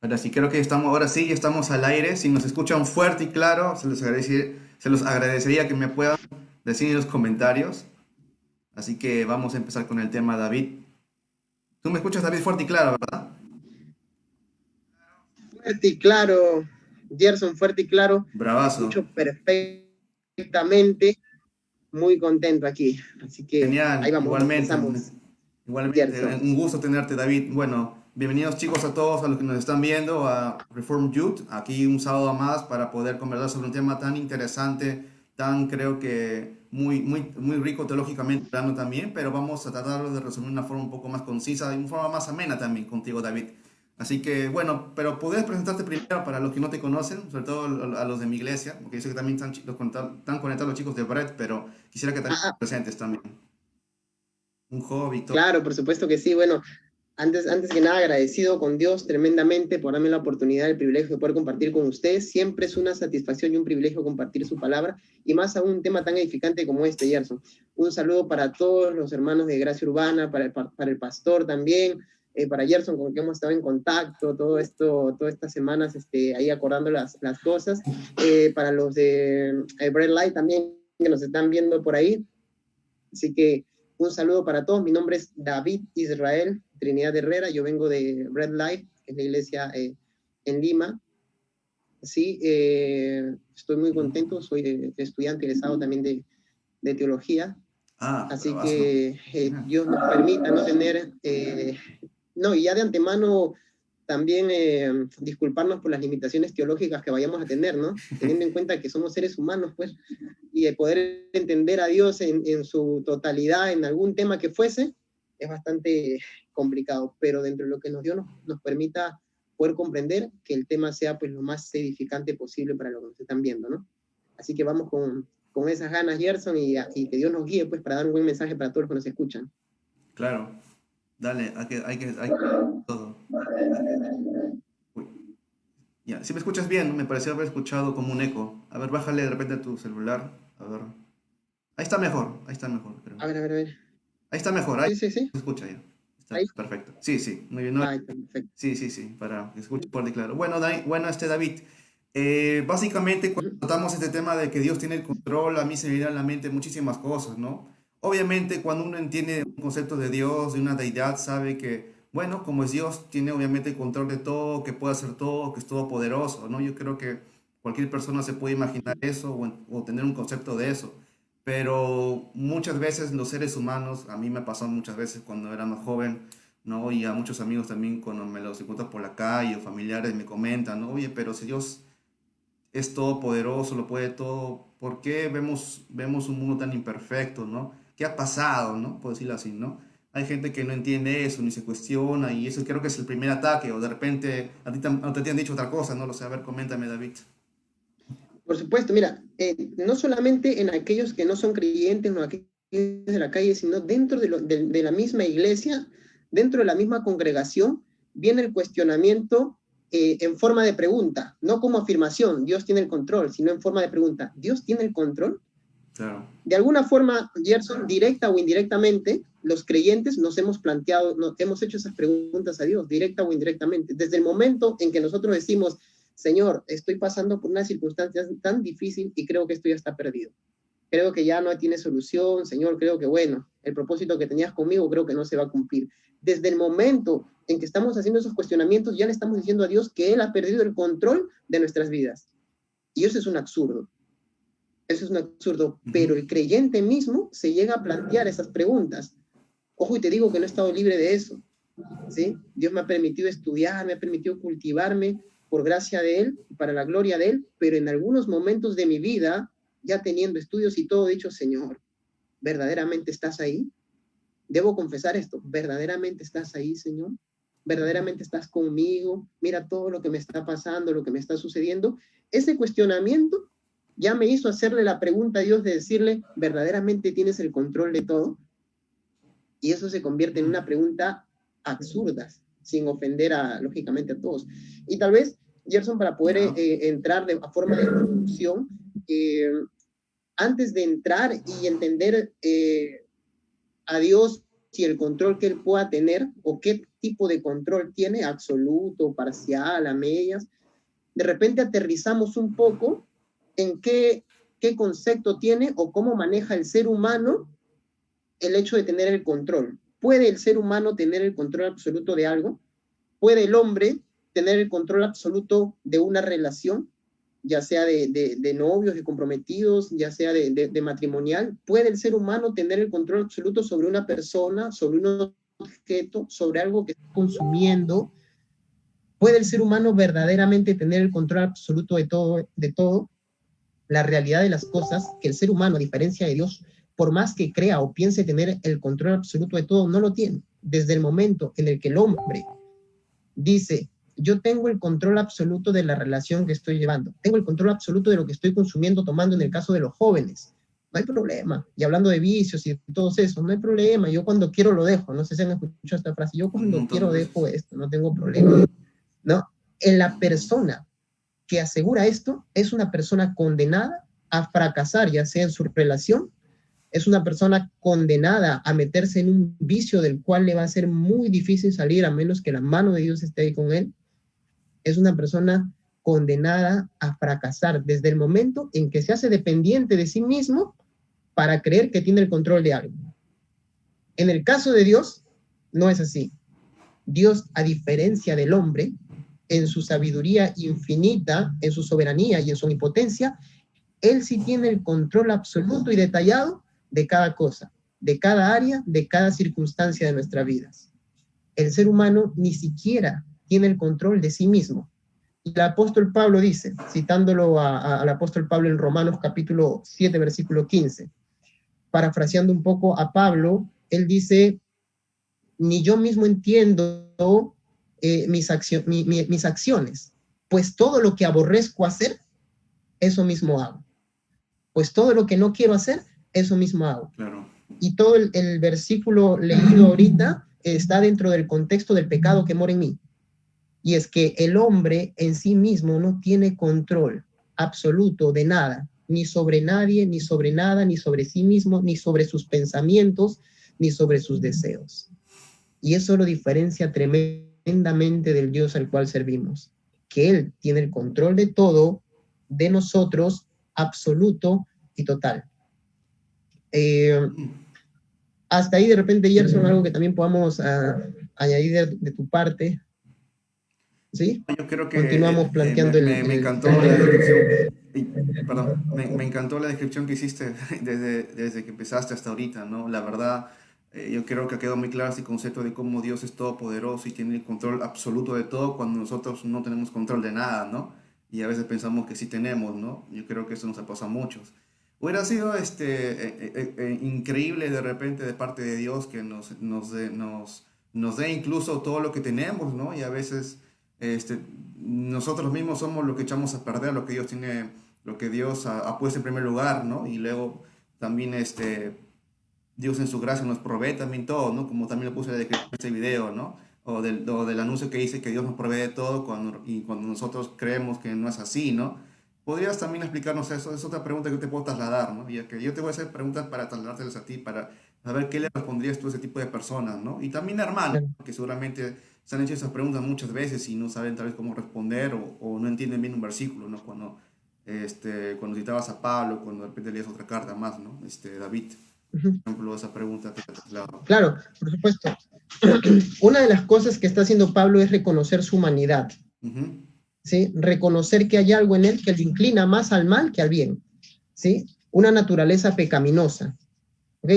Ahora sí, creo que estamos, ahora sí, ya estamos al aire. Si nos escuchan fuerte y claro, se los agradecería que me puedan decir en los comentarios. Así que vamos a empezar con el tema, David. Tú me escuchas, David, fuerte y claro, ¿verdad? Fuerte y claro, Gerson, fuerte y claro, Bravazo. escucho perfectamente, muy contento aquí. Así que ahí Genial, vamos, igualmente, empezamos, igualmente. Gerson. Un gusto tenerte, David. Bueno, bienvenidos chicos a todos, a los que nos están viendo, a Reform Youth. Aquí un sábado más para poder conversar sobre un tema tan interesante, tan creo que muy rico teológicamente hablando también, pero vamos a tratar de resumir de una forma un poco más concisa y una forma más amena también contigo, David. Así que bueno, pero puedes presentarte primero para los que no te conocen, sobre todo a los de mi iglesia, porque yo sé que también están conectados los chicos de Bread, pero quisiera que también Ah, te presentes también. Un hobby, todo. claro, por supuesto que sí. Bueno, antes que nada, agradecido con Dios tremendamente por darme la oportunidad, el privilegio de poder compartir con ustedes. Siempre es una satisfacción y un privilegio compartir su palabra, y más aún un tema tan edificante como este, Gerson. Un saludo para todos los hermanos de Gracia Urbana, para el pastor también, para Gerson, con quien hemos estado en contacto todo esto, todas estas semanas, ahí acordando las cosas, para los de Bread Light también, que nos están viendo por ahí. Así que un saludo para todos. Mi nombre es David Israel Trinidad Herrera. Yo vengo de Red Light, que es la iglesia en Lima. Sí, estoy muy contento. Soy estudiante egresado también de teología. Ah, Así bravazo. que Genial. Dios nos permita no tener, no, y ya de antemano también disculparnos por las limitaciones teológicas que vayamos a tener, ¿no? Teniendo en cuenta que somos seres humanos, pues, y de poder entender a Dios en su totalidad en algún tema que fuese, es bastante complicado, pero dentro de lo que nos dio nos permita poder comprender que el tema sea pues lo más edificante posible para los que nos están viendo, ¿no? Así que vamos con esas ganas, Gerson, y que Dios nos guíe pues para dar un buen mensaje para todos los que nos escuchan. Claro. Dale, hay que todo. Uy, ya. Si me escuchas bien, ¿no? Me pareció haber escuchado como un eco. A ver, bájale de repente a tu celular. A ver. Ahí está mejor, creo. A ver. Ahí está mejor, ahí Sí, sí, sí. se escucha ya. Está Ahí. perfecto. Sí, sí, muy bien. No, Ahí está, perfecto. sí, sí, sí, para que se escuche fuerte y claro. Bueno, bueno, David, básicamente cuando Uh-huh. tratamos este tema de que Dios tiene el control, a mí se me vienen a la mente muchísimas cosas, ¿no? Obviamente, cuando uno entiende un concepto de Dios, de una deidad, sabe que, bueno, como es Dios, tiene obviamente el control de todo, que puede hacer todo, que es todopoderoso, ¿no? Yo creo que cualquier persona se puede imaginar eso o tener un concepto de eso. Pero muchas veces los seres humanos, a mí me pasó muchas veces cuando era más joven, ¿no? Y a muchos amigos también cuando me los encuentro por la calle o familiares me comentan, ¿no? Oye, pero si Dios es todopoderoso, lo puede todo, ¿por qué vemos un mundo tan imperfecto, ¿no? ¿Qué ha pasado, ¿no? Puedo decirlo así, ¿no? Hay gente que no entiende eso, ni se cuestiona, y eso creo que es el primer ataque, o de repente a ti te han dicho otra cosa, no lo sé, a ver, coméntame, David. Por supuesto, mira, no solamente en aquellos que no son creyentes o aquellos de la calle, sino dentro de la misma iglesia, dentro de la misma congregación, viene el cuestionamiento en forma de pregunta, no como afirmación, Dios tiene el control, sino en forma de pregunta, ¿Dios tiene el control? Claro, De alguna forma, Gerson, directa o indirectamente, los creyentes nos hemos planteado, hemos hecho esas preguntas a Dios, directa o indirectamente. Desde el momento en que nosotros decimos, Señor, estoy pasando por una circunstancia tan difícil y creo que esto ya está perdido. Creo que ya no tiene solución, Señor, creo que bueno, el propósito que tenías conmigo creo que no se va a cumplir. Desde el momento en que estamos haciendo esos cuestionamientos, ya le estamos diciendo a Dios que Él ha perdido el control de nuestras vidas. Y eso es un absurdo. Eso es un absurdo, ujú, pero el creyente mismo se llega a plantear esas preguntas. Ojo, y te digo que no he estado libre de eso, ¿sí? Dios me ha permitido estudiar, me ha permitido cultivarme por gracia de Él, para la gloria de Él, pero en algunos momentos de mi vida, ya teniendo estudios y todo, he dicho, Señor, ¿verdaderamente estás ahí? Debo confesar esto, ¿verdaderamente estás ahí, Señor? ¿Verdaderamente estás conmigo? Mira todo lo que me está pasando, lo que me está sucediendo. Ese cuestionamiento ya me hizo hacerle la pregunta a Dios de decirle, ¿verdaderamente tienes el control de todo? Y eso se convierte en una pregunta absurda, sin ofender lógicamente a todos. Y tal vez, Gerson, para poder ya, entrar a forma de introducción, antes de entrar y entender a Dios y el control que él pueda tener, o qué tipo de control tiene, absoluto, parcial, a medias. De repente aterrizamos un poco en qué concepto tiene o cómo maneja el ser humano el hecho de tener el control. ¿Puede el ser humano tener el control absoluto de algo? ¿Puede el hombre tener el control absoluto de una relación, ya sea de novios, de comprometidos, ya sea de matrimonial? ¿Puede el ser humano tener el control absoluto sobre una persona, sobre un objeto, sobre algo que está consumiendo? ¿Puede el ser humano verdaderamente tener el control absoluto de todo, de todo? La realidad de las cosas, que el ser humano, a diferencia de Dios, por más que crea o piense tener el control absoluto de todo, no lo tiene. Desde el momento en el que el hombre dice, yo tengo el control absoluto de la relación que estoy llevando, tengo el control absoluto de lo que estoy consumiendo, tomando en el caso de los jóvenes, no hay problema. Y hablando de vicios y todo eso, no hay problema. Yo cuando quiero lo dejo. No sé si han escuchado esta frase. Yo Un cuando montón quiero de veces. dejo esto, no tengo problema. ¿No? En la persona que asegura esto es una persona condenada a fracasar, ya sea en su relación, es una persona condenada a meterse en un vicio del cual le va a ser muy difícil salir a menos que la mano de Dios esté ahí con él. Es una persona condenada a fracasar desde el momento en que se hace dependiente de sí mismo para creer que tiene el control de algo. En el caso de Dios, no es así. Dios, a diferencia del hombre, en su sabiduría infinita, en su soberanía y en su omnipotencia, Él sí tiene el control absoluto y detallado de cada cosa, de cada área, de cada circunstancia de nuestras vidas. El ser humano ni siquiera tiene el control de sí mismo. Y el apóstol Pablo dice, citándolo al apóstol Pablo en Romanos capítulo 7, versículo 15, parafraseando un poco a Pablo, él dice, ni yo mismo entiendo mis acciones, pues todo lo que aborrezco hacer, eso mismo hago. Pues todo lo que no quiero hacer, eso mismo hago. Claro. Y todo el versículo leído ahorita está dentro del contexto del pecado que mora en mí. Y es que el hombre en sí mismo no tiene control absoluto de nada, ni sobre nadie, ni sobre nada, ni sobre sí mismo, ni sobre sus pensamientos, ni sobre sus deseos. Y eso lo diferencia tremendamente del Dios al cual servimos, que Él tiene el control de todo, de nosotros, absoluto y total. Hasta ahí de repente, Gerson, algo que también podamos añadir de tu parte, ¿sí? Yo creo que Continuamos planteando me encantó la descripción, perdón, me encantó la descripción que hiciste desde que empezaste hasta ahorita, ¿no? La verdad, yo creo que quedó muy claro ese concepto de cómo Dios es todopoderoso y tiene el control absoluto de todo cuando nosotros no tenemos control de nada, ¿no? Y a veces pensamos que sí tenemos, ¿no? Yo creo que eso nos ha pasado a muchos. Hubiera sido increíble de repente de parte de Dios que nos dé incluso todo lo que tenemos, ¿no? Y a veces este, nosotros mismos somos lo que echamos a perder, lo que Dios tiene, lo que Dios ha puesto en primer lugar, ¿no? Y luego también Dios en su gracia nos provee también todo, ¿no? Como también lo puse en este video, ¿no? O del anuncio que dice que Dios nos provee todo y cuando nosotros creemos que no es así, ¿no? ¿Podrías también explicarnos eso? Es otra pregunta que yo te puedo trasladar, ¿no? Ya que yo te voy a hacer preguntas para trasladártelas a ti, para saber qué le responderías tú a ese tipo de personas, ¿no? Y también hermanos, que seguramente se han hecho esas preguntas muchas veces y no saben tal vez cómo responder o no entienden bien un versículo, ¿no? Cuando citabas a Pablo, cuando de repente leías otra carta más, ¿no? David, por ejemplo, esa pregunta te la traslado. Claro, por supuesto. Una de las cosas que está haciendo Pablo es reconocer su humanidad, ¿sí? Reconocer que hay algo en él que lo inclina más al mal que al bien, ¿sí? Una naturaleza pecaminosa, ¿ok?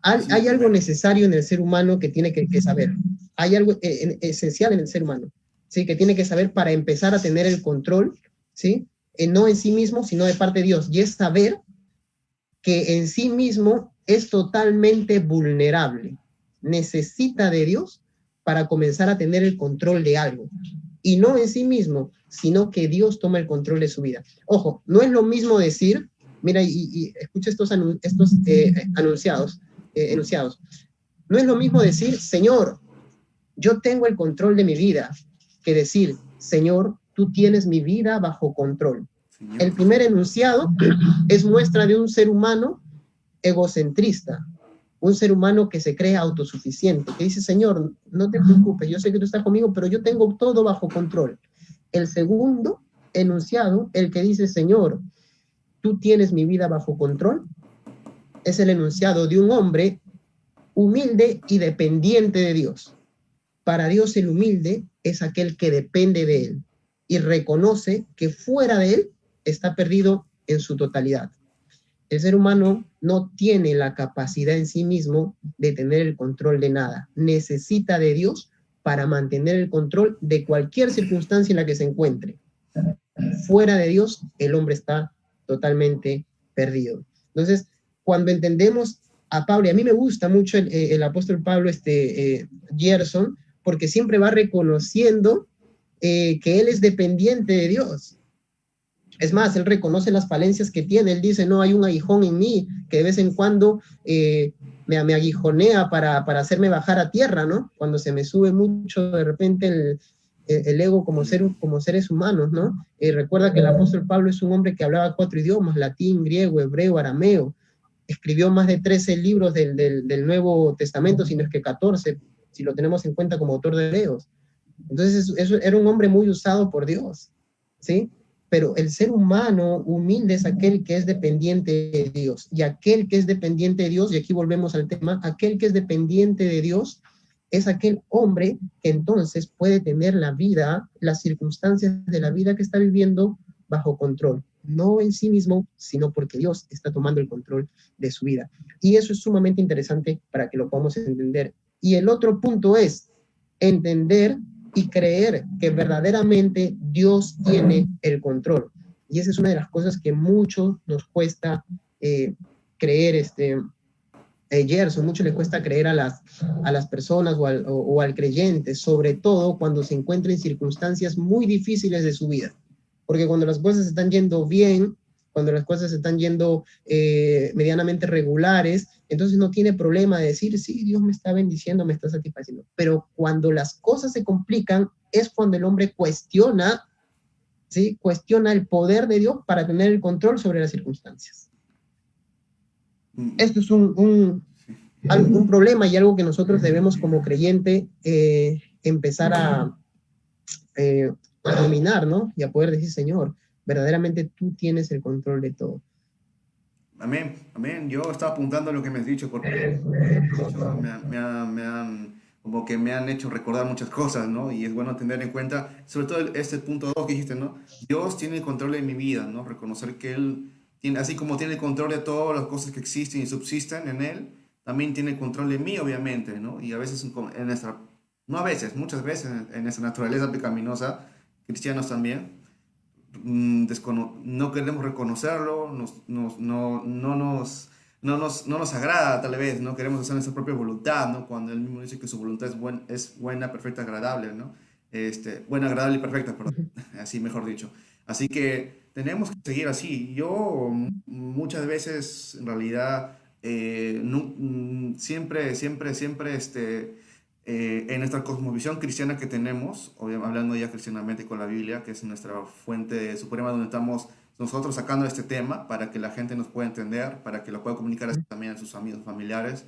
Hay algo necesario en el ser humano que tiene que saber. Hay algo esencial en el ser humano, ¿sí? Que tiene que saber para empezar a tener el control, ¿sí? No en sí mismo, sino de parte de Dios. Y es saber que en sí mismo es totalmente vulnerable. Necesita de Dios para comenzar a tener el control de algo. Y no en sí mismo, sino que Dios toma el control de su vida. Ojo, no es lo mismo decir, mira, y escucha estos enunciados. No es lo mismo decir, Señor, yo tengo el control de mi vida, que decir, Señor, tú tienes mi vida bajo control. Señor. El primer enunciado es muestra de un ser humano egocentrista, un ser humano que se cree autosuficiente, que dice, Señor, no te preocupes, yo sé que tú estás conmigo, pero yo tengo todo bajo control. El segundo enunciado, el que dice, Señor, tú tienes mi vida bajo control, es el enunciado de un hombre humilde y dependiente de Dios. Para Dios el humilde es aquel que depende de él y reconoce que fuera de él está perdido en su totalidad. El ser humano no tiene la capacidad en sí mismo de tener el control de nada. Necesita de Dios para mantener el control de cualquier circunstancia en la que se encuentre. Fuera de Dios, el hombre está totalmente perdido. Entonces, cuando entendemos a Pablo, y a mí me gusta mucho el apóstol Pablo, Gerson, porque siempre va reconociendo que él es dependiente de Dios. Es más, él reconoce las falencias que tiene. Él dice, no, hay un aguijón en mí que de vez en cuando me aguijonea para hacerme bajar a tierra, ¿no? Cuando se me sube mucho de repente el ego como seres humanos, ¿no? Recuerda que el apóstol Pablo es un hombre que hablaba 4 idiomas, latín, griego, hebreo, arameo. Escribió más de 13 libros del Nuevo Testamento, si no es que 14, si lo tenemos en cuenta como autor de Hebreos. Entonces, eso era un hombre muy usado por Dios, ¿sí? Pero el ser humano humilde es aquel que es dependiente de Dios. Y aquel que es dependiente de Dios, y aquí volvemos al tema, aquel que es dependiente de Dios es aquel hombre que entonces puede tener la vida, las circunstancias de la vida que está viviendo bajo control. No en sí mismo, sino porque Dios está tomando el control de su vida. Y eso es sumamente interesante para que lo podamos entender. Y el otro punto es entender y creer que verdaderamente Dios tiene el control. Y esa es una de las cosas que mucho nos cuesta creer, Gerson, mucho le cuesta creer a las personas o al creyente, sobre todo cuando se encuentra en circunstancias muy difíciles de su vida. Porque cuando las cosas están yendo bien, cuando las cosas están yendo medianamente regulares, entonces no tiene problema de decir, sí, Dios me está bendiciendo, me está satisfaciendo. Pero cuando las cosas se complican, es cuando el hombre cuestiona, ¿sí? Cuestiona el poder de Dios para tener el control sobre las circunstancias. Esto es un problema y algo que nosotros debemos como creyente empezar a dominar, ¿no? Y a poder decir, Señor, verdaderamente tú tienes el control de todo. Amén, amén. Yo estaba apuntando a lo que me has dicho porque como que me han hecho recordar muchas cosas, ¿no? Y es bueno tener en cuenta, sobre todo este punto 2 que dijiste, ¿no? Dios tiene el control de mi vida, ¿no? Reconocer que Él tiene, así como tiene el control de todas las cosas que existen y subsisten en Él, también tiene el control de mí, obviamente, ¿no? Y a veces en nuestra, no a veces, muchas veces en nuestra naturaleza pecaminosa, cristianos también, no queremos reconocerlo, no nos agrada tal vez, no queremos hacer nuestra propia voluntad, ¿no? Cuando él mismo dice que su voluntad es buena, perfecta, agradable, ¿no? Buena, agradable y perfecta, perdón, así mejor dicho. Así que tenemos que seguir así. Yo muchas veces, en realidad, siempre, en nuestra cosmovisión cristiana que tenemos, hablando ya cristianamente con la Biblia, que es nuestra fuente suprema donde estamos nosotros sacando este tema para que la gente nos pueda entender, para que lo pueda comunicar así también a sus amigos, familiares.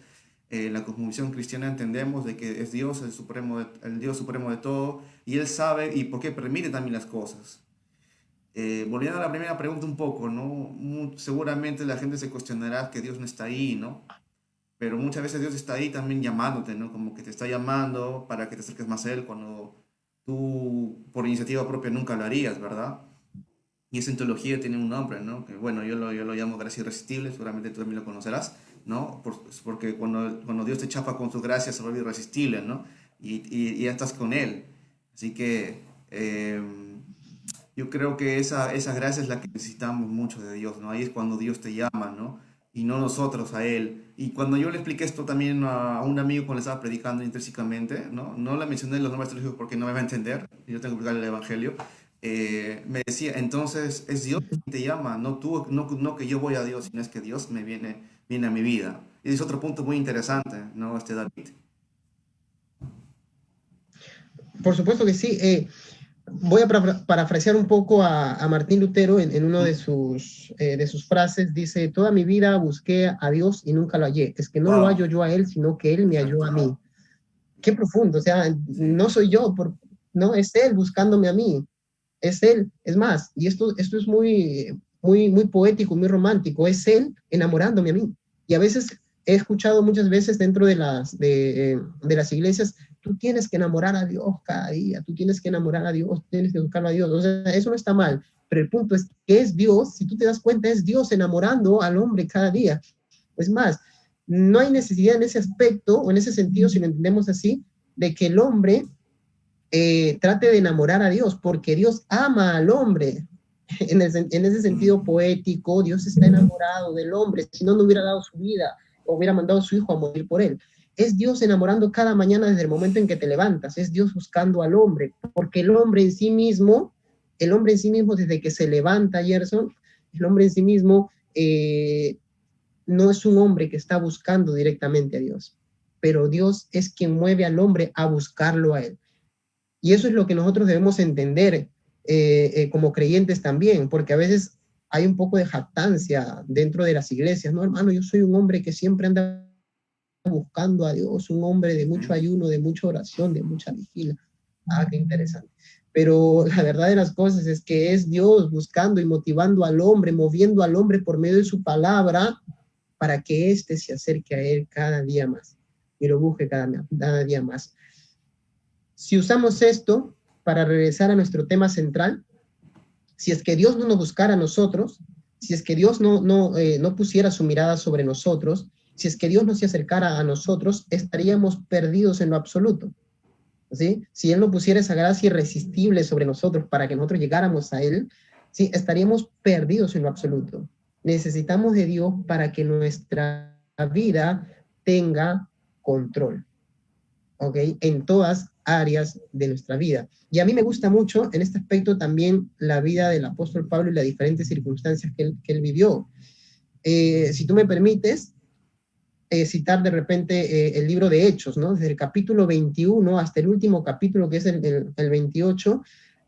En la cosmovisión cristiana entendemos de que es Dios el Dios supremo de todo y Él sabe y por qué permite también las cosas. Volviendo a la primera pregunta un poco, ¿no? Seguramente la gente se cuestionará que Dios no está ahí, ¿no? Pero muchas veces Dios está ahí también llamándote, ¿no? Como que te está llamando para que te acerques más a Él cuando tú por iniciativa propia nunca lo harías, ¿verdad? Y esa teología tiene un nombre, ¿no? Que bueno, yo lo llamo gracia irresistible, seguramente tú también lo conocerás, ¿no? Porque cuando Dios te chapa con su gracia se vuelve irresistible, ¿no? Y ya estás con Él. Así que yo creo que esa gracia es la que necesitamos mucho de Dios, ¿no? Ahí es cuando Dios te llama, ¿no? Y no nosotros a Él. Y cuando yo le expliqué esto también a un amigo cuando le estaba predicando intrínsecamente, ¿no? No le mencioné los nombres teológicos porque no me va a entender, yo tengo que explicarle el Evangelio. Me decía, entonces es Dios quien te llama, no tú, no que yo voy a Dios, sino es que Dios viene a mi vida. Y es otro punto muy interesante, ¿no? David. Por supuesto que sí. Voy a parafrasear un poco a Martín Lutero en uno de sus frases. Dice, toda mi vida busqué a Dios y nunca lo hallé. Es que no lo hallo Wow, yo a Él, sino que Él me halló a exacto. mí. Qué profundo, o sea, Sí. no soy yo, no, es Él buscándome a mí, es Él. Es más, y esto es muy poético, muy romántico, es Él enamorándome a mí. Y a veces he escuchado muchas veces dentro de las iglesias, tú tienes que enamorar a Dios cada día, tú tienes que enamorar a Dios, tienes que buscarlo a Dios. O sea, eso no está mal, pero el punto es que es Dios, si tú te das cuenta, es Dios enamorando al hombre cada día. Es más, no hay necesidad en ese aspecto o en ese sentido, si lo entendemos así, de que el hombre trate de enamorar a Dios, porque Dios ama al hombre. En ese sentido Mm, poético, Dios está enamorado del hombre, si no, no hubiera dado su vida, o hubiera mandado a su hijo a morir por él. Es Dios enamorando cada mañana desde el momento en que te levantas, es Dios buscando al hombre, porque el hombre en sí mismo desde que se levanta, Gerson, el hombre en sí mismo no es un hombre que está buscando directamente a Dios, pero Dios es quien mueve al hombre a buscarlo a él. Y eso es lo que nosotros debemos entender como creyentes también, porque a veces hay un poco de jactancia dentro de las iglesias, ¿no, hermano? Yo soy un hombre que siempre anda buscando a Dios, un hombre de mucho mm, ayuno, de mucha oración, de mucha vigilia. Ah, qué interesante. Pero la verdad de las cosas es que es Dios buscando y motivando al hombre, moviendo al hombre por medio de su palabra para que éste se acerque a Él cada día más y lo busque cada día más. Si usamos esto para regresar a nuestro tema central, si es que Dios no nos buscara a nosotros, si es que Dios no pusiera su mirada sobre nosotros, si es que Dios no se acercara a nosotros, estaríamos perdidos en lo absoluto. ¿Sí? Si Él no pusiera esa gracia irresistible sobre nosotros para que nosotros llegáramos a Él, ¿sí? Estaríamos perdidos en lo absoluto. Necesitamos de Dios para que nuestra vida tenga control. ¿Ok? En todas áreas de nuestra vida. Y a mí me gusta mucho en este aspecto también la vida del apóstol Pablo y las diferentes circunstancias que él vivió. Si tú me permites, citar de repente el libro de Hechos, ¿no? Desde el capítulo 21 hasta el último capítulo, que es el 28,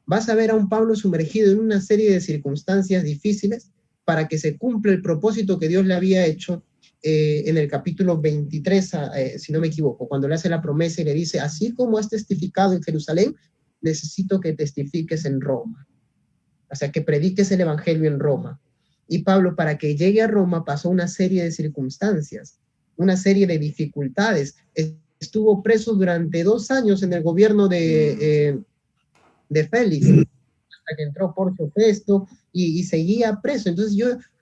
vas a ver a un Pablo sumergido en una serie de circunstancias difíciles para que se cumpla el propósito que Dios le había hecho en el capítulo 23, si no me equivoco, cuando le hace la promesa y le dice, así como has testificado en Jerusalén, necesito que testifiques en Roma. O sea, que prediques el Evangelio en Roma. Y Pablo, para que llegue a Roma, pasó una serie de circunstancias, una serie de dificultades. Estuvo preso durante 2 años en el gobierno de Félix, hasta que entró Porcio Festo y seguía preso. Entonces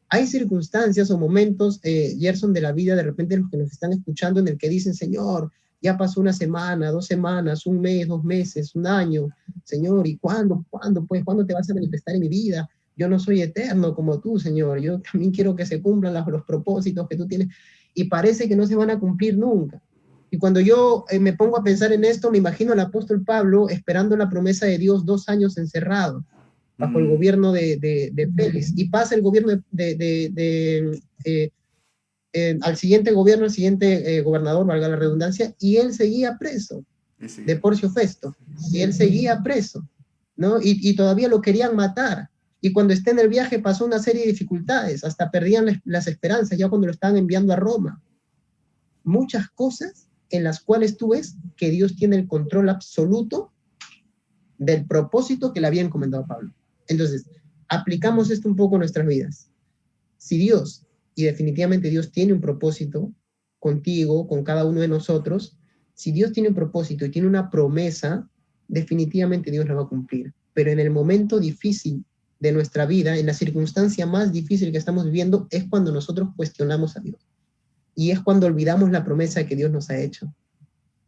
hay circunstancias o momentos, Gerson, de la vida, de repente los que nos están escuchando, en el que dicen, Señor, ya pasó una semana, 2 semanas, un mes, 2 meses, un año, Señor, ¿y pues, cuándo te vas a manifestar en mi vida? Yo no soy eterno como tú, Señor, yo también quiero que se cumplan los propósitos que tú tienes, y parece que no se van a cumplir nunca. Y cuando yo me pongo a pensar en esto, me imagino al apóstol Pablo esperando la promesa de Dios 2 años encerrado bajo el mm, gobierno de Félix. Y pasa el gobierno al siguiente gobierno, al siguiente gobernador, valga la redundancia, y él seguía preso de ese, Porcio Festo, y él seguía preso, ¿no? Y todavía lo querían matar. Y cuando está en el viaje pasó una serie de dificultades, hasta perdían las esperanzas ya cuando lo estaban enviando a Roma. Muchas cosas en las cuales tú ves que Dios tiene el control absoluto del propósito que le había encomendado a Pablo. Entonces, aplicamos esto un poco a nuestras vidas. Si Dios, y definitivamente Dios tiene un propósito contigo, con cada uno de nosotros, si Dios tiene un propósito y tiene una promesa, definitivamente Dios la va a cumplir. Pero en el momento difícil de nuestra vida, en la circunstancia más difícil que estamos viviendo, es cuando nosotros cuestionamos a Dios. Y es cuando olvidamos la promesa que Dios nos ha hecho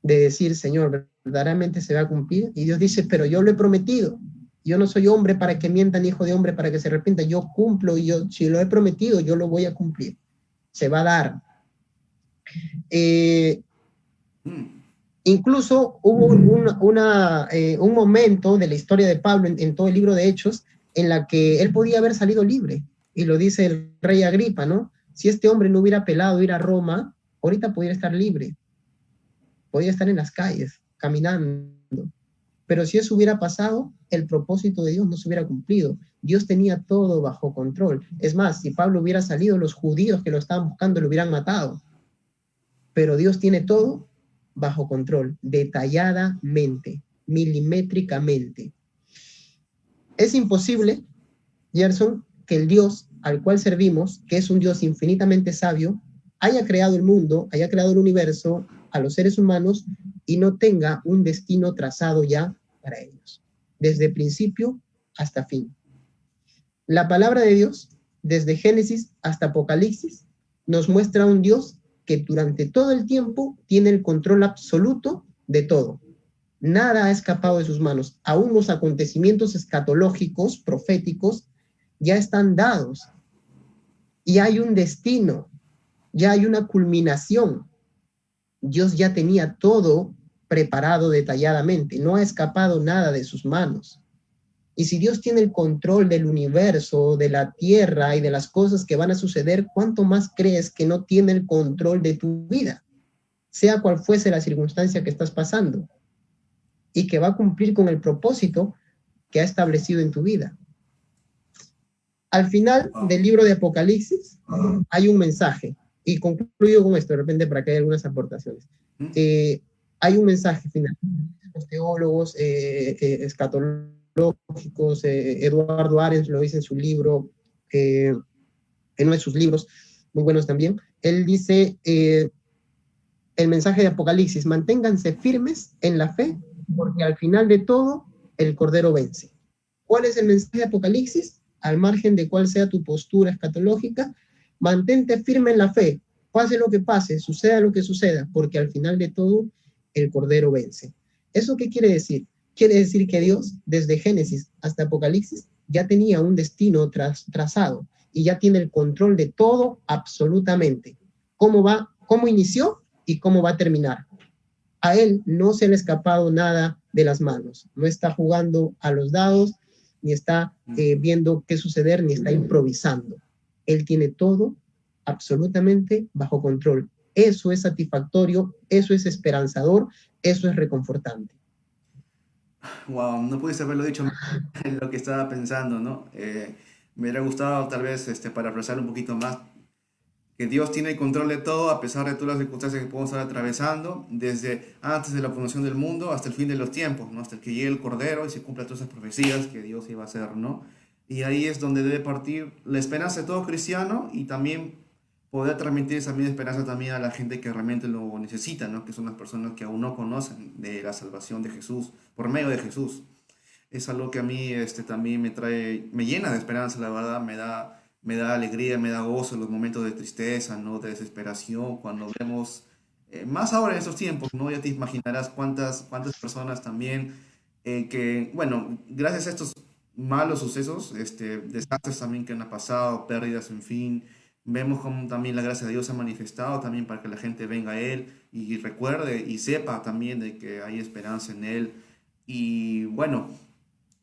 de decir, Señor, verdaderamente se va a cumplir. Y Dios dice, pero yo lo he prometido. Yo no soy hombre para que mienta, ni hijo de hombre para que se arrepienta. Yo cumplo y yo, si lo he prometido, yo lo voy a cumplir. Se va a dar. Eh, mm, Incluso hubo un momento de la historia de Pablo en todo el libro de Hechos en la que él podía haber salido libre. Y lo dice el rey Agripa, ¿no? Si este hombre no hubiera apelado a ir a Roma, ahorita podría estar libre, podría estar en las calles, caminando. Pero si eso hubiera pasado, el propósito de Dios no se hubiera cumplido. Dios tenía todo bajo control. Es más, si Pablo hubiera salido, los judíos que lo estaban buscando lo hubieran matado. Pero Dios tiene todo bajo control, detalladamente, milimétricamente. Es imposible, Gerson, que el Dios al cual servimos, que es un Dios infinitamente sabio, haya creado el mundo, haya creado el universo, a los seres humanos, y no tenga un destino trazado ya para ellos, desde principio hasta fin. La palabra de Dios, desde Génesis hasta Apocalipsis, nos muestra un Dios que durante todo el tiempo tiene el control absoluto de todo. Nada ha escapado de sus manos. Aún los acontecimientos escatológicos, proféticos, ya están dados. Y hay un destino, ya hay una culminación. Dios ya tenía todo preparado detalladamente. No ha escapado nada de sus manos. Y si Dios tiene el control del universo, de la tierra y de las cosas que van a suceder, ¿cuánto más crees que no tiene el control de tu vida? Sea cual fuese la circunstancia que estás pasando, y que va a cumplir con el propósito que ha establecido en tu vida. Al final del libro de Apocalipsis hay un mensaje, y concluyo con esto de repente para que haya algunas aportaciones. Hay un mensaje final. Los teólogos escatológicos, Eduardo Arens lo dice en su libro, en uno de sus libros, muy buenos también. Él dice, el mensaje de Apocalipsis: manténganse firmes en la fe, porque al final de todo, el Cordero vence. ¿Cuál es el mensaje de Apocalipsis? Al margen de cuál sea tu postura escatológica, mantente firme en la fe, pase lo que pase, suceda lo que suceda, porque al final de todo, el Cordero vence. ¿Eso qué quiere decir? Quiere decir que Dios, desde Génesis hasta Apocalipsis, ya tenía un destino trazado y ya tiene el control de todo absolutamente. ¿Cómo inició y cómo va a terminar? A él no se le ha escapado nada de las manos. No está jugando a los dados, ni está viendo qué suceder, ni está improvisando. Él tiene todo absolutamente bajo control. Eso es satisfactorio, eso es esperanzador, eso es reconfortante. Wow, no pudiste haberlo dicho más en lo que estaba pensando, ¿no? Me hubiera gustado tal vez parafrasear un poquito más, que Dios tiene el control de todo a pesar de todas las circunstancias que podemos estar atravesando, desde antes de la fundación del mundo hasta el fin de los tiempos, ¿no? Hasta el que llegue el Cordero y se cumplan todas esas profecías que Dios iba a hacer, ¿no? Y ahí es donde debe partir la esperanza de todo cristiano y también poder transmitir esa misma esperanza también a la gente que realmente lo necesita, ¿no? Que son las personas que aún no conocen de la salvación de Jesús, por medio de Jesús. Es algo que a mí también me trae, me llena de esperanza, la verdad, me da alegría, me da gozo en los momentos de tristeza, ¿no? De desesperación, cuando vemos, más ahora en estos tiempos, ¿no? Ya te imaginarás cuántas personas también que, bueno, gracias a estos malos sucesos, desastres también que han pasado, pérdidas, en fin, vemos cómo también la gracia de Dios se ha manifestado también para que la gente venga a Él y recuerde y sepa también de que hay esperanza en Él. Y bueno,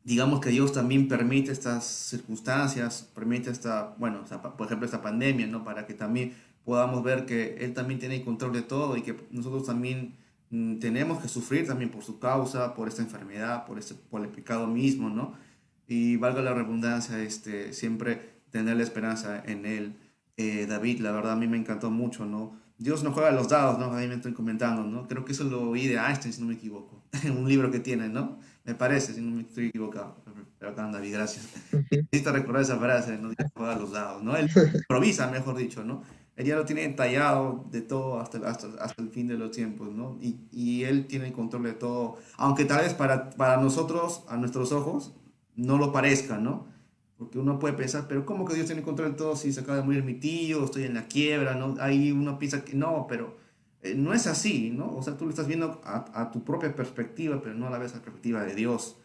digamos que Dios también permite estas circunstancias, permite bueno, por ejemplo, esta pandemia, ¿no? Para que también podamos ver que Él también tiene el control de todo y que nosotros también tenemos que sufrir también por su causa, por esta enfermedad, por el pecado mismo, ¿no? Y valga la redundancia, siempre tener la esperanza en Él. David, la verdad a mí me encantó mucho, ¿no? Dios no juega a los dados, ¿no? Ahí me estoy comentando, ¿no? Creo que eso lo oí de Einstein, si no me equivoco, en un libro que tiene, ¿no? Me parece, si no me estoy equivocado. Pero acá anda, David, gracias. Necesito recordar esa frase, no Dios juega a los dados, ¿no? Él improvisa, mejor dicho, ¿no? Él ya lo tiene detallado de todo hasta el fin de los tiempos, ¿no? Y Él tiene el control de todo, aunque tal vez para nosotros, a nuestros ojos, no lo parezca, ¿no? Porque uno puede pensar, pero ¿cómo que Dios tiene control de todo si se acaba de morir mi tío, estoy en la quiebra, ¿no? Ahí uno piensa que no, pero no es así, ¿no? O sea, tú lo estás viendo a tu propia perspectiva, pero no a la vez a la perspectiva de Dios.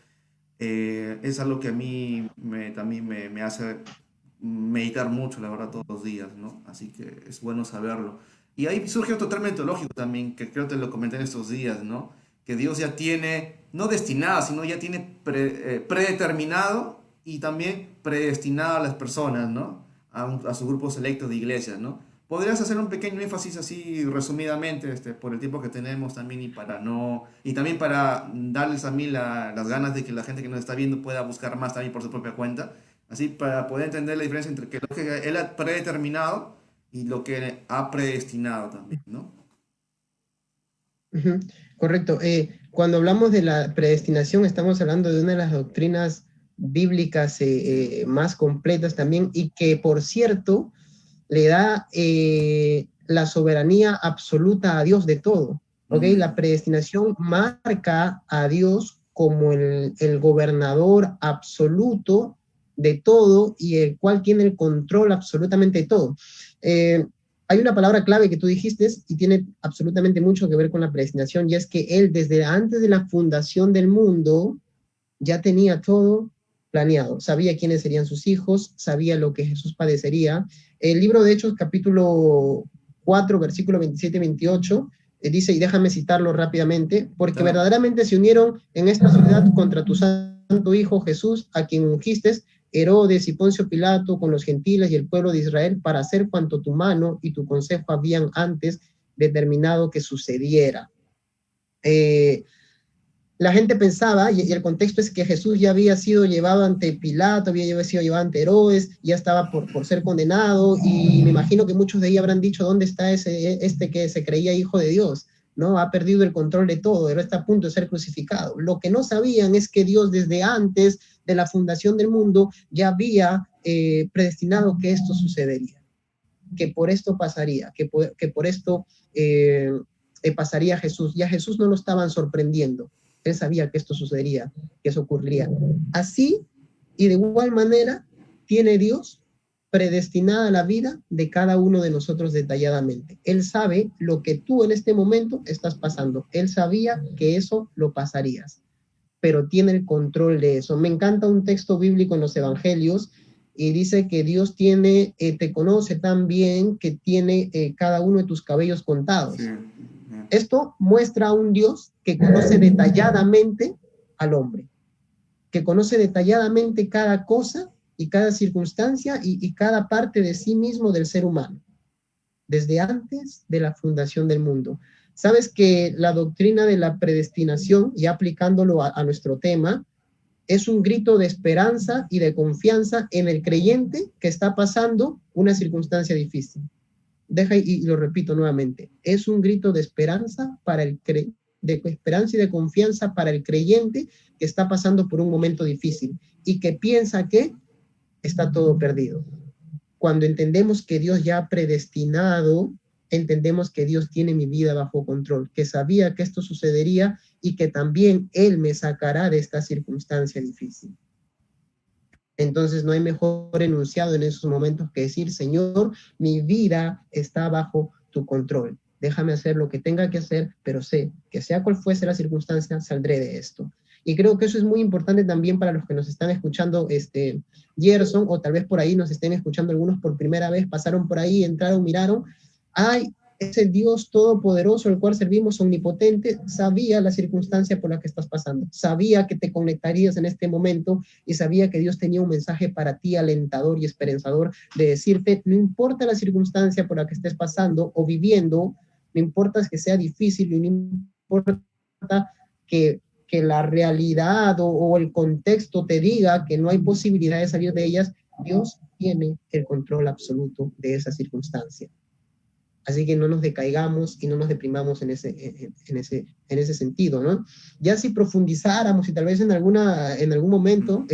Es algo que a mí también me hace meditar mucho, la verdad, todos los días, ¿no? Así que es bueno saberlo. Y ahí surge otro término lógico también, que creo que te lo comenté en estos días, ¿no? Que Dios ya tiene, no destinado, sino ya tiene predeterminado y también predestinado a las personas, ¿no? A su grupo selecto de iglesias, ¿no? ¿Podrías hacer un pequeño énfasis así resumidamente, por el tiempo que tenemos también y también para darles a mí las ganas de que la gente que nos está viendo pueda buscar más también por su propia cuenta, así para poder entender la diferencia entre lo que él ha predeterminado y lo que ha predestinado también, ¿no? Ujú, correcto. Cuando hablamos de la predestinación, estamos hablando de una de las doctrinas bíblicas más completas también y que, por cierto, le da la soberanía absoluta a Dios de todo. ¿Ok? La Mm, predestinación marca a Dios como el gobernador absoluto de todo y el cual tiene el control absolutamente de todo. Eh, Hay una palabra clave que tú dijiste y tiene absolutamente mucho que ver con la predestinación, y es que Él desde antes de la fundación del mundo ya tenía todo planeado, sabía quiénes serían sus hijos, sabía lo que Jesús padecería. El libro de Hechos, capítulo 4, versículo 27-28, dice, y déjame citarlo rápidamente, porque claro. verdaderamente se unieron en esta ciudad contra tu santo Hijo Jesús, a quien ungiste, Herodes y Poncio Pilato, con los gentiles y el pueblo de Israel, para hacer cuanto tu mano y tu consejo habían antes determinado que sucediera. Eh, la gente pensaba, y el contexto es que Jesús ya había sido llevado ante Pilato, había sido llevado ante Herodes, ya estaba por ser condenado, y me imagino que muchos de ellos habrán dicho, ¿dónde está este que se creía hijo de Dios? ¿No? Ha perdido el control de todo, pero está a punto de ser crucificado. Lo que no sabían es que Dios desde antes de la fundación del mundo ya había predestinado que esto sucedería, que por esto pasaría, que por esto eh, pasaría Jesús. Ya Jesús no lo estaban sorprendiendo. Él sabía que esto sucedería, que eso ocurriría. Así y de igual manera tiene Dios predestinada la vida de cada uno de nosotros detalladamente. Él sabe lo que tú en este momento estás pasando. Él sabía que eso lo pasarías, pero tiene el control de eso. Me encanta un texto bíblico en los evangelios y dice que Dios te conoce tan bien que tiene cada uno de tus cabellos Sí, contados. bien. Esto muestra a un Dios que conoce detalladamente al hombre, que conoce detalladamente cada cosa y cada circunstancia y cada parte de sí mismo del ser humano desde antes de la fundación del mundo. Sabes que la doctrina de la predestinación, y aplicándolo a nuestro tema, es un grito de esperanza y de confianza en el creyente que está pasando una circunstancia difícil. Y lo repito nuevamente, es un grito de esperanza de esperanza y de confianza para el creyente que está pasando por un momento difícil y que piensa que está todo perdido. Cuando entendemos que Dios ya ha predestinado, entendemos que Dios tiene mi vida bajo control, que sabía que esto sucedería y que también Él me sacará de esta circunstancia difícil. Entonces no hay mejor enunciado en esos momentos que decir, Señor, mi vida está bajo tu control. Déjame hacer lo que tenga que hacer, pero sé que sea cual fuese la circunstancia, saldré de esto. Y creo que eso es muy importante también para los que nos están escuchando, Gerson, o tal vez por ahí nos estén escuchando algunos por primera vez, pasaron por ahí, entraron, miraron. Ay, ese Dios todopoderoso, el cual servimos, omnipotente, sabía la circunstancia por la que estás pasando, sabía que te conectarías en este momento y sabía que Dios tenía un mensaje para ti alentador y esperanzador de decirte, no importa la circunstancia por la que estés pasando o viviendo, no importa que sea difícil, no importa que la realidad o el contexto te diga que no hay posibilidad de salir de ellas, Dios tiene el control absoluto de esa circunstancia. Así que no nos decaigamos y no nos deprimamos en ese sentido, ¿no? Ya si profundizáramos y tal vez en algún momento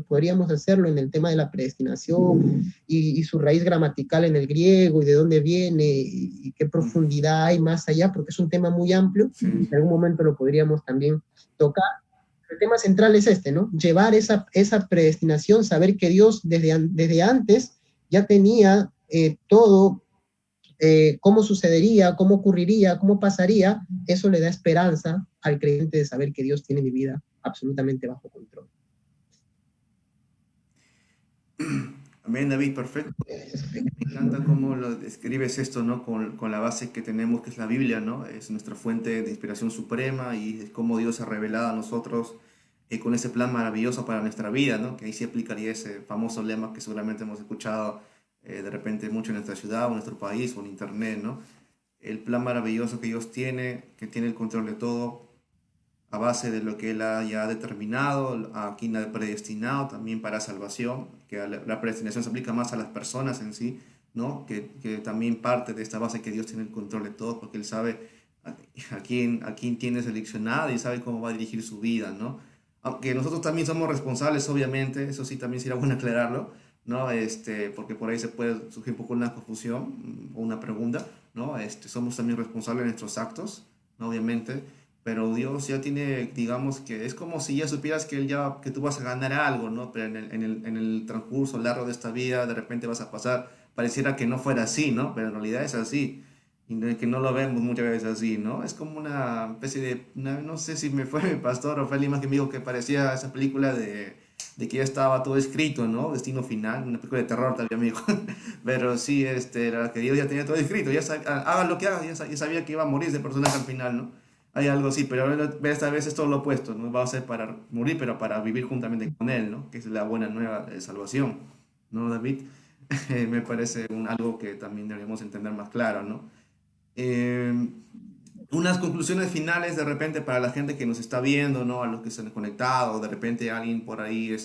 podríamos hacerlo en el tema de la predestinación y su raíz gramatical en el griego y de dónde viene y qué profundidad hay más allá, porque es un tema muy amplio, Sí, en sí. algún momento lo podríamos también tocar. El tema central es ¿no? Llevar esa predestinación, saber que Dios desde antes ya tenía todo cómo sucedería, cómo ocurriría, cómo pasaría, eso le da esperanza al creyente de saber que Dios tiene mi vida absolutamente bajo control. Amén, David, perfecto. Me encanta cómo lo describes esto, ¿no? Con la base que tenemos, que es la Biblia, ¿no? Es nuestra fuente de inspiración suprema y es cómo Dios se ha revelado a nosotros con ese plan maravilloso para nuestra vida, ¿no? Que ahí sí aplicaría ese famoso lema que seguramente hemos escuchado, de repente mucho en nuestra ciudad o en nuestro país o en internet, ¿no? El plan maravilloso que Dios tiene, que tiene el control de todo, a base de lo que Él ha ya determinado, a quien ha predestinado también para salvación, que la predestinación se aplica más a las personas en sí, ¿no? Que también parte de esta base que Dios tiene el control de todo, porque Él sabe a quién tiene seleccionado y sabe cómo va a dirigir su vida, ¿no? Aunque nosotros también somos responsables, obviamente, eso sí también sería bueno aclararlo, ¿no? Porque por ahí se puede surgir un poco una confusión o una pregunta, ¿no? Somos también responsables de nuestros actos, ¿no? Obviamente, pero Dios ya tiene, digamos que es como si ya supieras que, que tú vas a ganar algo, ¿no? Pero en el transcurso largo de esta vida, de repente vas a pasar, pareciera que no fuera así, ¿no? Pero en realidad es así, y que no lo vemos muchas veces así, ¿no? Es como una especie de, no sé si me fue mi pastor o fue alguien más que me dijo que parecía esa película de que ya estaba todo escrito, ¿no? Destino Final, una película de terror también, amigo. Pero sí, era que Dios ya tenía todo escrito, haga lo que haga, ya sabía que iba a morir ese personaje al final, ¿no? Hay algo así, pero esta vez es todo lo opuesto, no va a ser para morir, pero para vivir juntamente con Él, ¿no? Que es la buena nueva de salvación, ¿no, David? Me parece algo que también deberíamos entender más claro, ¿no? Eh, Unas conclusiones finales de repente para la gente que nos está viendo, ¿no? A los que se han conectado, de repente alguien por ahí,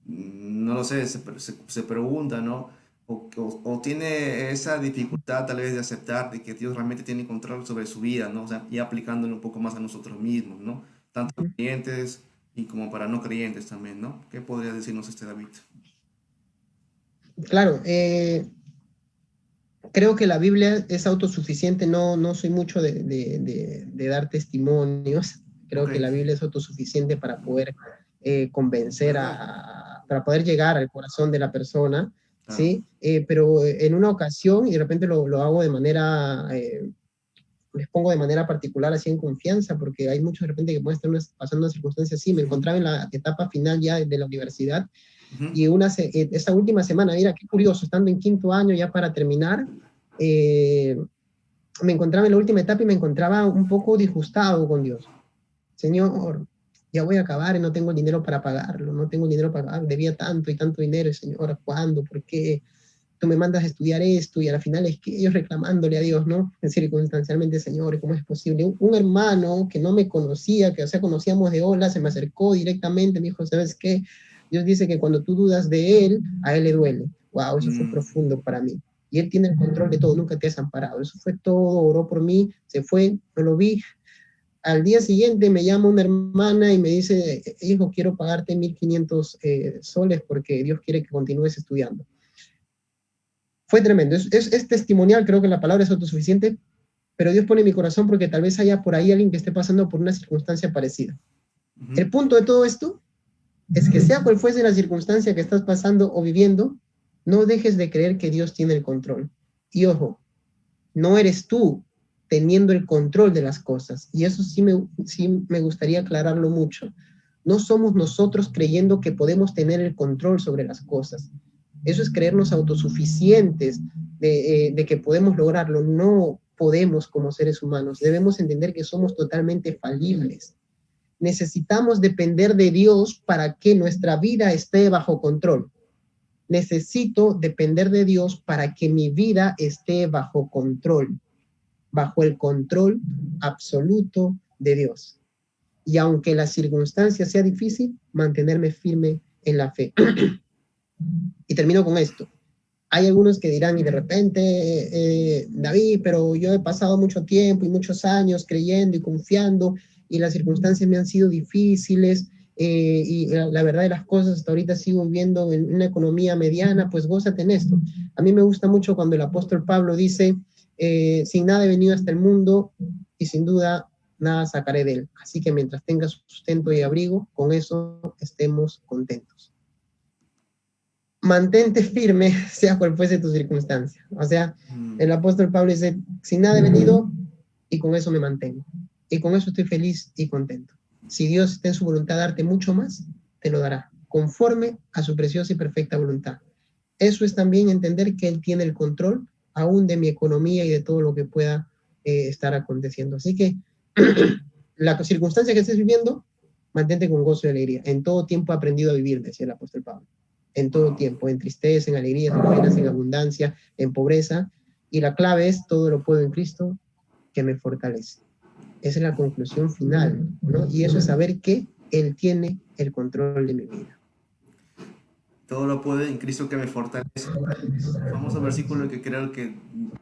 no lo sé, se pregunta, ¿no? O tiene esa dificultad tal vez de aceptar de que Dios realmente tiene control sobre su vida, ¿no? O sea, y aplicándolo un poco más a nosotros mismos, ¿no? Tanto creyentes y como para no creyentes también, ¿no? ¿Qué podría decirnos David? Claro, creo que la Biblia es autosuficiente, no soy mucho de dar testimonios, Ok, creo que la Biblia es autosuficiente para poder convencer, para poder llegar al corazón de la persona, claro. ¿sí? Pero en una ocasión, y de repente lo hago de manera, les pongo de manera particular así en confianza, porque hay muchos de repente que pueden estar pasando una circunstancia así, me encontraba en la etapa final ya de la universidad, Ujú. y esta última semana, mira, qué curioso, estando en quinto año ya para terminar, eh, me encontraba en la última etapa y me encontraba un poco disgustado con Dios. Señor, ya voy a acabar y no tengo el dinero para pagarlo, no tengo el dinero para pagarlo, debía tanto y tanto dinero, y Señor, ¿cuándo? ¿Por qué? Tú me mandas a estudiar esto y al final es que ellos reclamándole a Dios, ¿no? Circunstancialmente, Señor, ¿cómo es posible? Un hermano que no me conocía, que o sea, conocíamos de hola, se me acercó directamente, me dijo, ¿sabes qué? Dios dice que cuando tú dudas de Él, a Él le duele. Wow, eso fue Mm, profundo para mí. Y Él tiene el control de todo, nunca te has amparado. Eso fue todo, oró por mí, se fue, no lo vi. Al día siguiente me llama una hermana y me dice, hijo, quiero pagarte 1.500 soles porque Dios quiere que continúes estudiando. Fue tremendo. Es testimonial, creo que la palabra es autosuficiente, pero Dios pone en mi corazón porque tal vez haya por ahí alguien que esté pasando por una circunstancia parecida. ujú. El punto de todo esto es que sea cual fuese la circunstancia que estás pasando o viviendo, no dejes de creer que Dios tiene el control. Y ojo, no eres tú teniendo el control de las cosas. Y eso sí me gustaría aclararlo mucho. No somos nosotros creyendo que podemos tener el control sobre las cosas. Eso es creernos autosuficientes de que podemos lograrlo. No podemos como seres humanos. Debemos entender que somos totalmente falibles. Necesitamos depender de Dios para que nuestra vida esté bajo control. Necesito depender de Dios para que mi vida esté bajo el control absoluto de Dios. Y aunque la circunstancia sea difícil, mantenerme firme en la fe. Y termino con esto. Hay algunos que dirán, y de repente, David, pero yo he pasado mucho tiempo y muchos años creyendo y confiando, y las circunstancias me han sido difíciles, y la verdad de las cosas, hasta ahorita sigo viviendo en una economía mediana, pues gózate en esto. A mí me gusta mucho cuando el apóstol Pablo dice, sin nada he venido hasta el mundo, y sin duda nada sacaré de él. Así que mientras tenga sustento y abrigo, con eso estemos contentos. Mantente firme, sea cual fuese tu circunstancia. O sea, Mm. el apóstol Pablo dice, sin nada he venido y con eso me mantengo. Y con eso estoy feliz y contento. Si Dios está en su voluntad de darte mucho más, te lo dará, conforme a su preciosa y perfecta voluntad. Eso es también entender que Él tiene el control aún de mi economía y de todo lo que pueda estar aconteciendo. Así que la circunstancia que estés viviendo, mantente con gozo y alegría. En todo tiempo he aprendido a vivir, decía el apóstol Pablo. en todo tiempo, en tristeza, en alegría, en penas, en abundancia, en pobreza. Y la clave es todo lo puedo en Cristo que me fortalece. Esa es la conclusión final, ¿no? Y eso es saber que Él tiene el control de mi vida. Todo lo puede en Cristo que me fortalece. Famoso versículo que creo que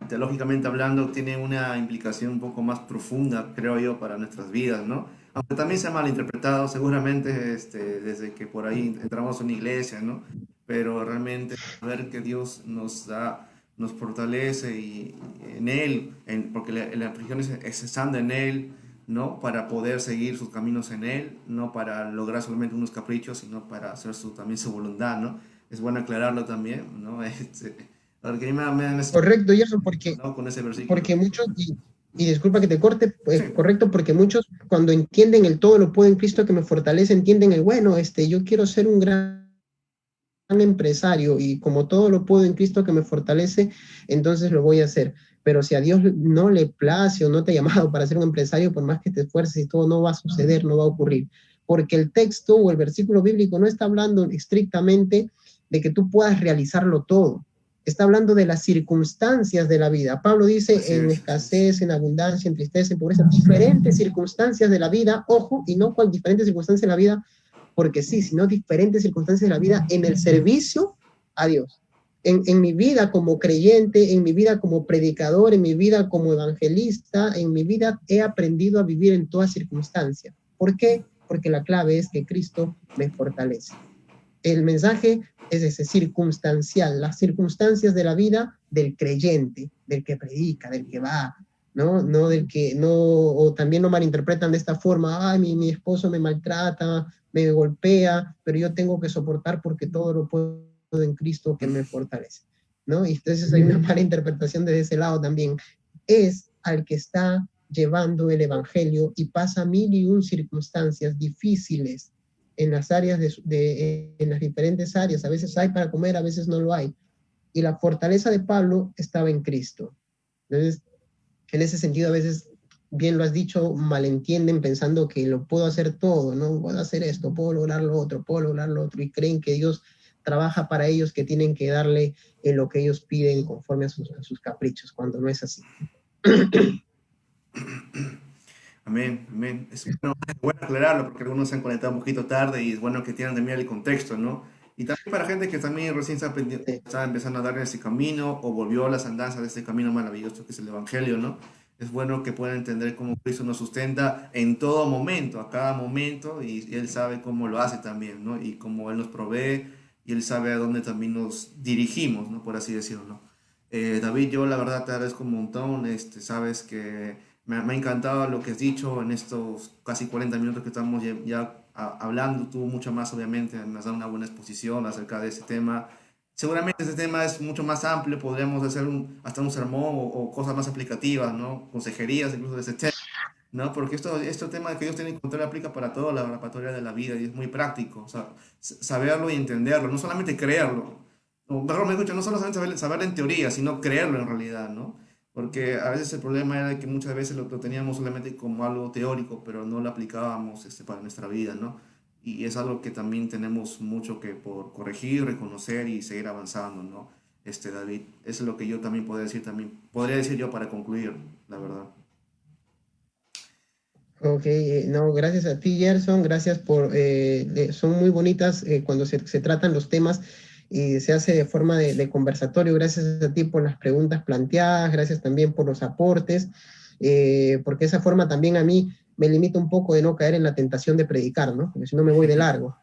teológicamente hablando tiene una implicación un poco más profunda, creo yo, para nuestras vidas, ¿no? Aunque también se ha malinterpretado seguramente desde que por ahí entramos en una iglesia, ¿no? Pero realmente ver que Dios nos da, nos fortalece y en Él, porque la aflicción es estando en Él, ¿no? Para poder seguir sus caminos en Él, no para lograr solamente unos caprichos, sino para hacer también su voluntad, ¿no? Es bueno aclararlo también, ¿no? Porque a mí me han Correcto, y eso porque, ¿no? Con ese versículo. porque muchos, y disculpa que te corte, Sí, correcto, porque muchos cuando entienden el todo lo puedo en Cristo que me fortalece, entienden el bueno, yo quiero ser un gran empresario y como todo lo puedo en Cristo que me fortalece, entonces lo voy a hacer. Pero si a Dios no le place o no te ha llamado para ser un empresario, por más que te esfuerces y todo, no va a suceder, no va a ocurrir. Porque el texto o el versículo bíblico no está hablando estrictamente de que tú puedas realizarlo todo. Está hablando de las circunstancias de la vida. Pablo dice así en es, así es. escasez, en abundancia, en tristeza, en pobreza, diferentes circunstancias de la vida, ojo, y no cual diferentes circunstancias de la vida porque sí, sino diferentes circunstancias de la vida en el servicio a Dios. En mi vida como creyente, en mi vida como predicador, en mi vida como evangelista, en mi vida he aprendido a vivir en toda circunstancia. ¿Por qué? Porque la clave es que Cristo me fortalece. El mensaje es ese circunstancial, las circunstancias de la vida del creyente, del que predica, del que va, ¿no? No del que no, o también lo malinterpretan de esta forma, ay, mi esposo me maltrata, me golpea, pero yo tengo que soportar porque todo lo puedo en Cristo que me fortalece, ¿no? Y entonces hay una mala interpretación desde ese lado también. Es al que está llevando el evangelio y pasa mil y un circunstancias difíciles en las áreas en las diferentes áreas. A veces hay para comer, a veces no lo hay. Y la fortaleza de Pablo estaba en Cristo. Entonces, en ese sentido, a veces, bien lo has dicho, malentienden pensando que lo puedo hacer todo, ¿no? Puedo hacer esto, puedo lograr lo otro, puedo lograr lo otro, y creen que Dios trabaja para ellos, que tienen que darle lo que ellos piden conforme a sus caprichos, cuando no es así. Amén, amén. Es bueno aclararlo porque algunos se han conectado un poquito tarde y es bueno que tienen también el contexto, ¿no? Y también para gente que también recién Sí. está empezando a dar ese camino o volvió a las andanzas de este camino maravilloso que es el Evangelio, ¿no? Es bueno que puedan entender cómo Cristo nos sustenta en todo momento, a cada momento, y Él sabe cómo lo hace también, ¿no? Y cómo Él nos provee y Él sabe a dónde también nos dirigimos, ¿no? Por así decirlo. David, yo la verdad te agradezco un montón, sabes que me ha encantado lo que has dicho en estos casi 40 minutos que estamos hablando. Tú mucho más, obviamente, me has dado una buena exposición acerca de ese tema. Seguramente ese tema es mucho más amplio, podríamos hacer hasta un sermón o cosas más aplicativas, ¿no? Consejerías incluso de ese tema, ¿no? Porque este tema que Dios tiene en control aplica para toda la oratoria de la vida y es muy práctico, o sea, saberlo y entenderlo, no solamente creerlo, o mejor me escucho, no solo saberlo en teoría, sino creerlo en realidad, ¿no? Porque a veces el problema era que muchas veces lo teníamos solamente como algo teórico, pero no lo aplicábamos para nuestra vida, ¿no? Y es algo que también tenemos mucho que por corregir, reconocer y seguir avanzando, ¿no? David, eso es lo que yo también podría decir yo para concluir, la verdad. Ok, no, gracias a ti, Gerson, gracias son muy bonitas cuando se tratan los temas y se hace de forma de conversatorio, gracias a ti por las preguntas planteadas, gracias también por los aportes, porque esa forma también a mí me limita un poco de no caer en la tentación de predicar, ¿no? Porque si no me voy de largo.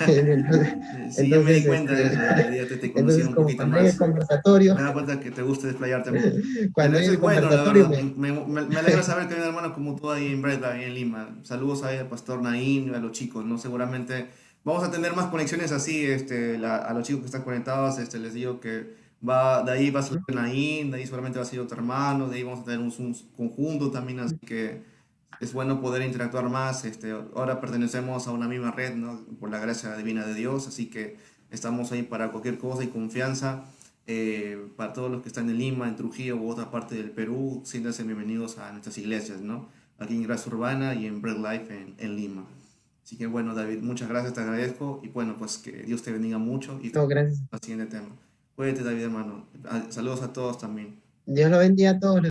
Entonces, Sí, ya me di entonces, cuenta de eso, ya te conocí entonces un como poquito cuando hay el más. conversatorio, Me da cuenta que te gusta desplayarte mucho. Pero cuando hay eso el es bueno, la conversatorio verdad. me... Me alegra saber que hay un hermano como tú ahí en Breda, ahí en Lima. Saludos ahí al pastor Naín y a los chicos, ¿no? Seguramente vamos a tener más conexiones así, a los chicos que están conectados, les digo que de ahí va a salir Naín, de ahí seguramente va a salir otro hermano, de ahí vamos a tener un conjunto también, así que es bueno poder interactuar más. Ahora pertenecemos a una misma red, ¿no? Por la gracia divina de Dios, así que estamos ahí para cualquier cosa y confianza. Para todos los que están en Lima, en Trujillo u otra parte del Perú, siéntanse bienvenidos a nuestras iglesias, ¿no? Aquí en Gracia Urbana y en Bread Life en Lima. Así que bueno, David, muchas gracias, te agradezco y bueno, pues que Dios te bendiga mucho y No, gracias. al siguiente tema. Cuídate, David, hermano. Saludos a todos también. Dios lo bendiga a todos.